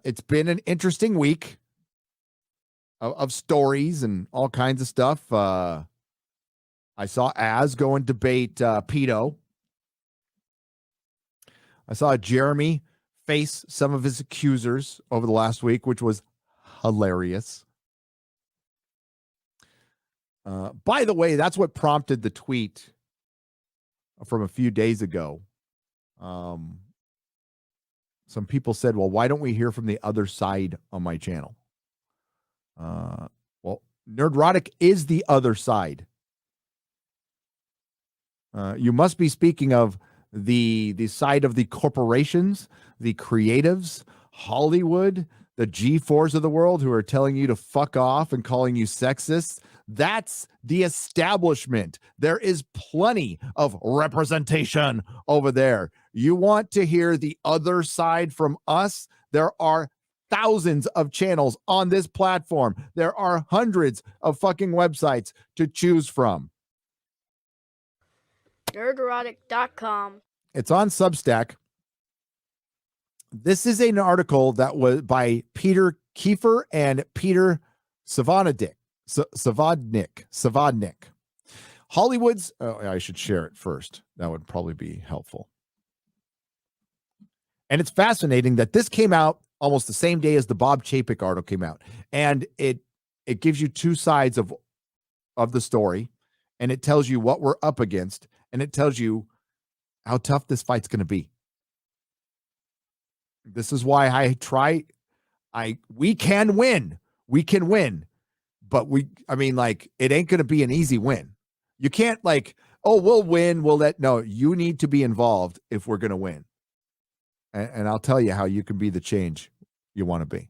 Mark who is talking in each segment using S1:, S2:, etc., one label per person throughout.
S1: It's been an interesting week of stories and all kinds of stuff. I saw Az go and debate Pedo. I saw Jeremy face some of his accusers over the last week, which was hilarious. By the way, that's what prompted the tweet from a few days ago. Some people said, well, why don't we hear from the other side on my channel? Well, Nerdrotic is the other side. You must be speaking of the side of the corporations, the creatives, Hollywood, the G4s of the world who are telling you to fuck off and calling you sexist. That's the establishment. There is plenty of representation over there. You want to hear the other side from us? There are thousands of channels on this platform. There are hundreds of fucking websites to choose from.
S2: Nerdrotic.com.
S1: It's on Substack. This is an article that was by Peter Kiefer and Peter Savadnik. Hollywood's, I should share it first. That would probably be helpful. And it's fascinating that this came out almost the same day as the Bob Chapek article came out. And it gives you two sides of the story, and it tells you what we're up against, and it tells you how tough this fight's going to be. This is why we can win. We can win. But it ain't going to be an easy win. You can't we'll win. No, you need to be involved if we're going to win. And I'll tell you how you can be the change you want to be.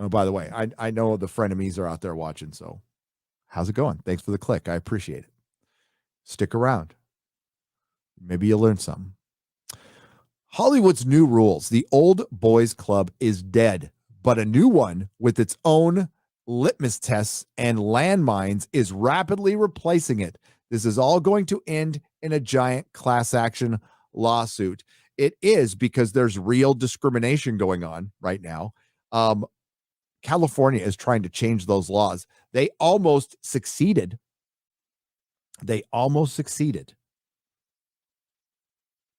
S1: Oh, by the way, I know the frenemies are out there watching, so how's it going? Thanks for the click. I appreciate it. Stick around. Maybe you'll learn something. Hollywood's new rules. The old boys club is dead, but a new one with its own litmus tests and landmines is rapidly replacing it. This is all going to end in a giant class action lawsuit. It is because there's real discrimination going on right now. California is trying to change those laws. They almost succeeded.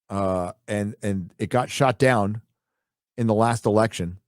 S1: And it got shot down in the last election.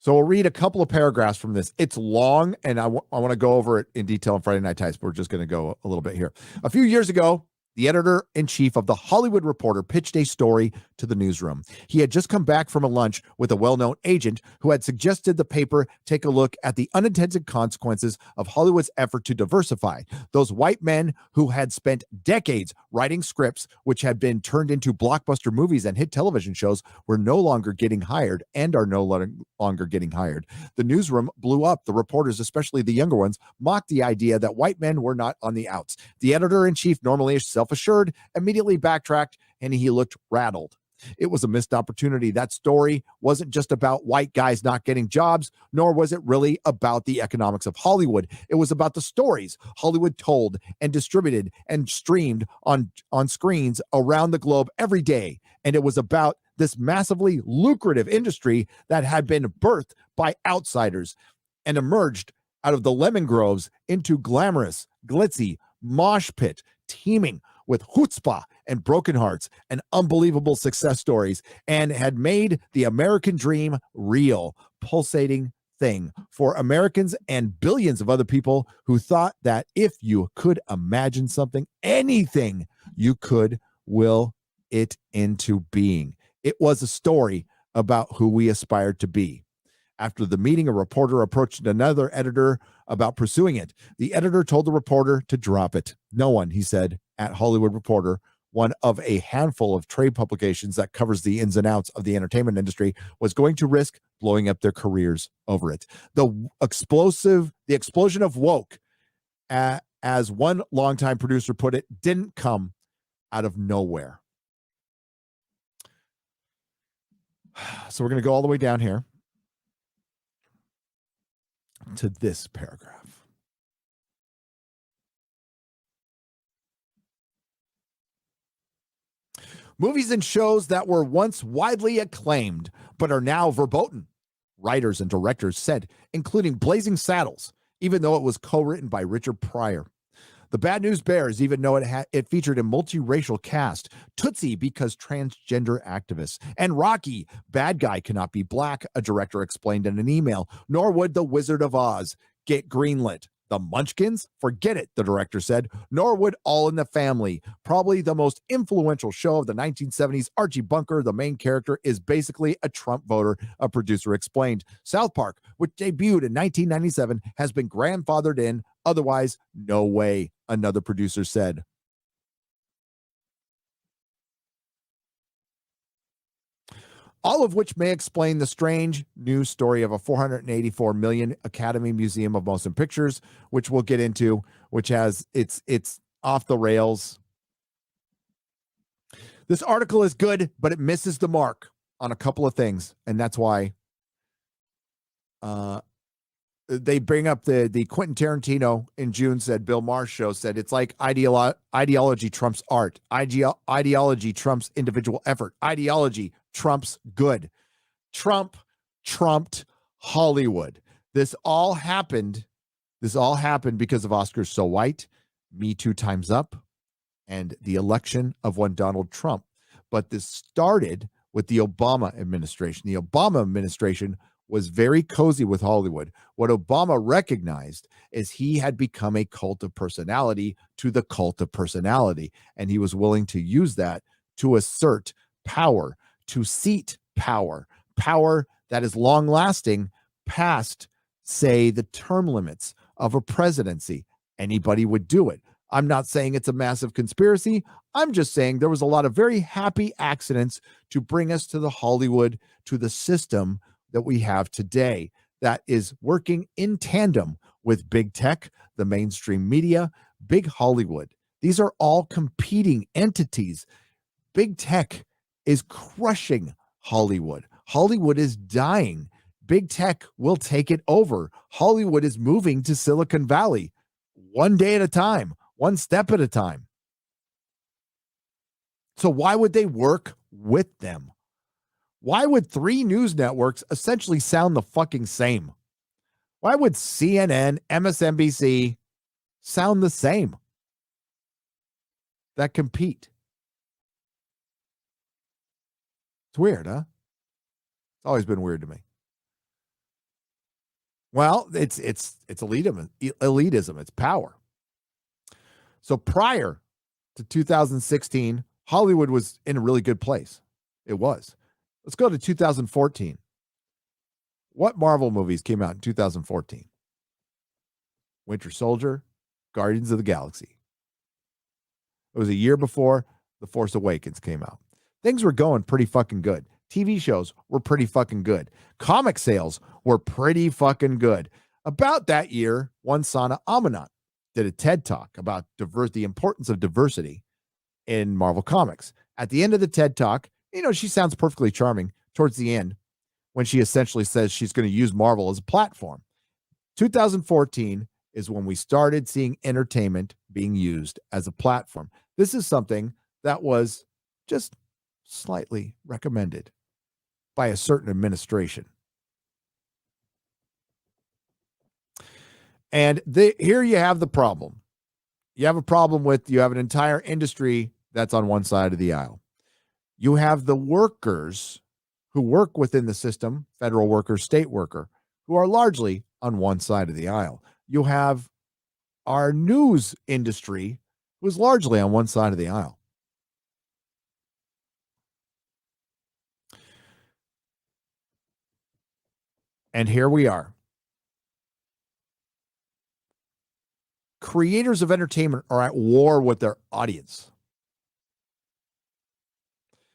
S1: So we'll read a couple of paragraphs from this. It's long, and I want to go over it in detail on Friday Night Types, but we're just going to go a little bit here. A few years ago, the editor-in-chief of The Hollywood Reporter pitched a story to the newsroom. He had just come back from a lunch with a well-known agent who had suggested the paper take a look at the unintended consequences of Hollywood's effort to diversify. Those white men who had spent decades writing scripts which had been turned into blockbuster movies and hit television shows were no longer getting hired and are no longer getting hired. The newsroom blew up. The reporters, especially the younger ones, mocked the idea that white men were not on the outs. The editor-in-chief, normally self-assured, immediately backtracked, and he looked rattled. It was a missed opportunity. That story wasn't just about white guys not getting jobs, nor was it really about the economics of Hollywood. It was about the stories Hollywood told and distributed and streamed on screens around the globe every day. And it was about this massively lucrative industry that had been birthed by outsiders and emerged out of the lemon groves into glamorous, glitzy mosh pit teeming with chutzpah and broken hearts and unbelievable success stories, and had made the American dream real, pulsating thing for Americans and billions of other people who thought that if you could imagine something, anything, you could will it into being. It was a story about who we aspired to be. After the meeting, a reporter approached another editor about pursuing it. The editor told the reporter to drop it. No one, he said, at Hollywood Reporter, one of a handful of trade publications that covers the ins and outs of the entertainment industry, was going to risk blowing up their careers over it. The explosion of woke, as one longtime producer put it, didn't come out of nowhere. So we're going to go all the way down here to this paragraph. Movies and shows that were once widely acclaimed but are now verboten, writers and directors said, including Blazing Saddles, even though it was co-written by Richard Pryor. The Bad News Bears, even though it featured a multiracial cast. Tootsie, because transgender activists. And Rocky, bad guy cannot be black, a director explained in an email. Nor would The Wizard of Oz get greenlit. The Munchkins? Forget it, the director said. Nor would All in the Family. Probably the most influential show of the 1970s, Archie Bunker, the main character, is basically a Trump voter, a producer explained. South Park, which debuted in 1997, has been grandfathered in. Otherwise, no way, another producer said. All of which may explain the strange news story of a $484 million Academy Museum of Motion Pictures, which we'll get into, which has it's off the rails. This article is good, but it misses the mark on a couple of things, and that's why they bring up the Quentin Tarantino in June said, Bill Maher's show said, it's like ideology trumps art. Ideology trumps individual effort. Ideology trumps good. Trump trumped Hollywood. This all happened because of Oscars So White, Me Too Time's Up, and the election of one Donald Trump. But this started with the Obama administration. The Obama administration was very cozy with Hollywood. What Obama recognized is he had become a cult of personality to the cult of personality, and he was willing to use that to assert power, to seat power that is long-lasting past, say, the term limits of a presidency. Anybody would do it. I'm not saying it's a massive conspiracy. I'm just saying there was a lot of very happy accidents to bring us to the Hollywood, to the system that we have today that is working in tandem with big tech, the mainstream media, big Hollywood. These are all competing entities. Big tech is crushing Hollywood. Hollywood is dying. Big tech will take it over. Hollywood is moving to Silicon Valley one day at a time, one step at a time. So why would they work with them? Why would three news networks essentially sound the fucking same? Why would CNN, MSNBC sound the same that compete? It's weird, huh? It's always been weird to me. Well, it's elitism, it's power. So prior to 2016, Hollywood was in a really good place. It was. Let's go to 2014. What Marvel movies came out in 2014? Winter Soldier, Guardians of the Galaxy. It was a year before The Force Awakens came out. Things were going pretty fucking good. TV shows were pretty fucking good. Comic sales were pretty fucking good. About that year, one Sana Amanat did a TED Talk about the importance of diversity in Marvel Comics. At the end of the TED Talk, she sounds perfectly charming towards the end when she essentially says she's going to use Marvel as a platform. 2014 is when we started seeing entertainment being used as a platform. This is something that was just slightly recommended by a certain administration. And here you have the problem. You have a problem with, you have an entire industry that's on one side of the aisle. You have the workers who work within the system, federal worker, state worker, who are largely on one side of the aisle. You have our news industry, who's largely on one side of the aisle. And here we are. Creators of entertainment are at war with their audience.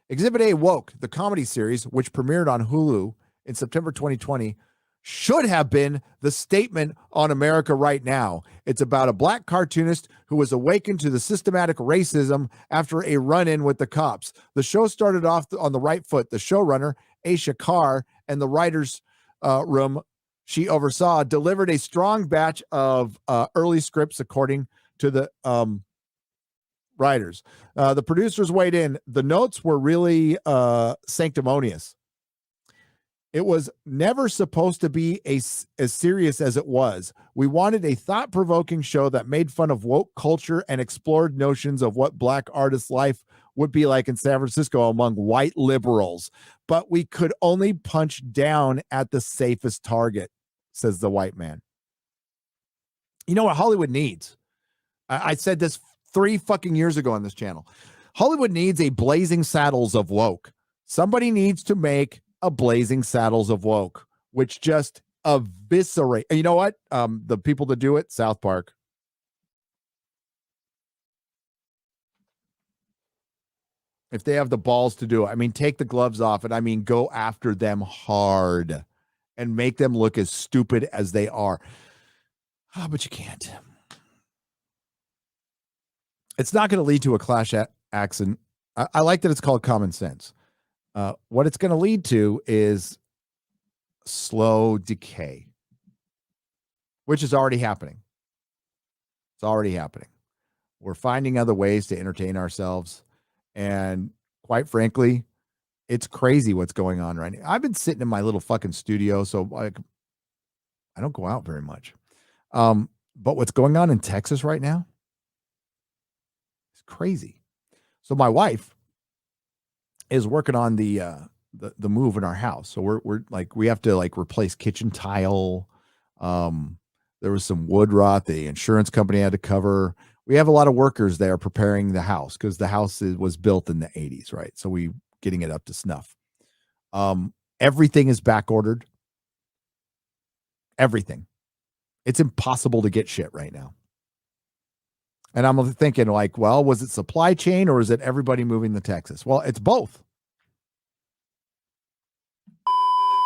S1: Exhibit A Woke, the comedy series, which premiered on Hulu in September 2020, should have been the statement on America right now. It's about a black cartoonist who was awakened to the systematic racism after a run-in with the cops. The show started off on the right foot. The showrunner, Aisha Carr, and the writer's room she oversaw delivered a strong batch of early scripts according to the writers. The producers weighed in. The notes were really sanctimonious. It was never supposed to be as serious as it was. We wanted a thought-provoking show that made fun of woke culture and explored notions of what Black artists' life would be like in San Francisco among white liberals. But we could only punch down at the safest target, says the white man. You know what Hollywood needs? I said this 3 fucking years ago on this channel. Hollywood needs a Blazing Saddles of woke. Somebody needs to make a Blazing Saddles of woke, which just eviscerate. And you know what? The people that do it, South Park. If they have the balls to do it, I mean, take the gloves off and I mean, go after them hard and make them look as stupid as they are. Oh, but you can't. It's not going to lead to a clash accent. I like that it's called common sense. What it's going to lead to is slow decay, which is already happening. It's already happening. We're finding other ways to entertain ourselves. And quite frankly, it's crazy what's going on right now. I've been sitting in my little fucking studio, so like, I don't go out very much. But what's going on in Texas right now is crazy. So my wife is working on the move in our house. So we're like, we have to like replace kitchen tile. There was some wood rot the insurance company had to cover. We have a lot of workers there preparing the house because the house was built in the 80s, right? So we getting it up to snuff. Everything is back ordered. Everything. It's impossible to get shit right now. And I'm thinking like, well, was it supply chain or is it everybody moving to Texas? Well, it's both.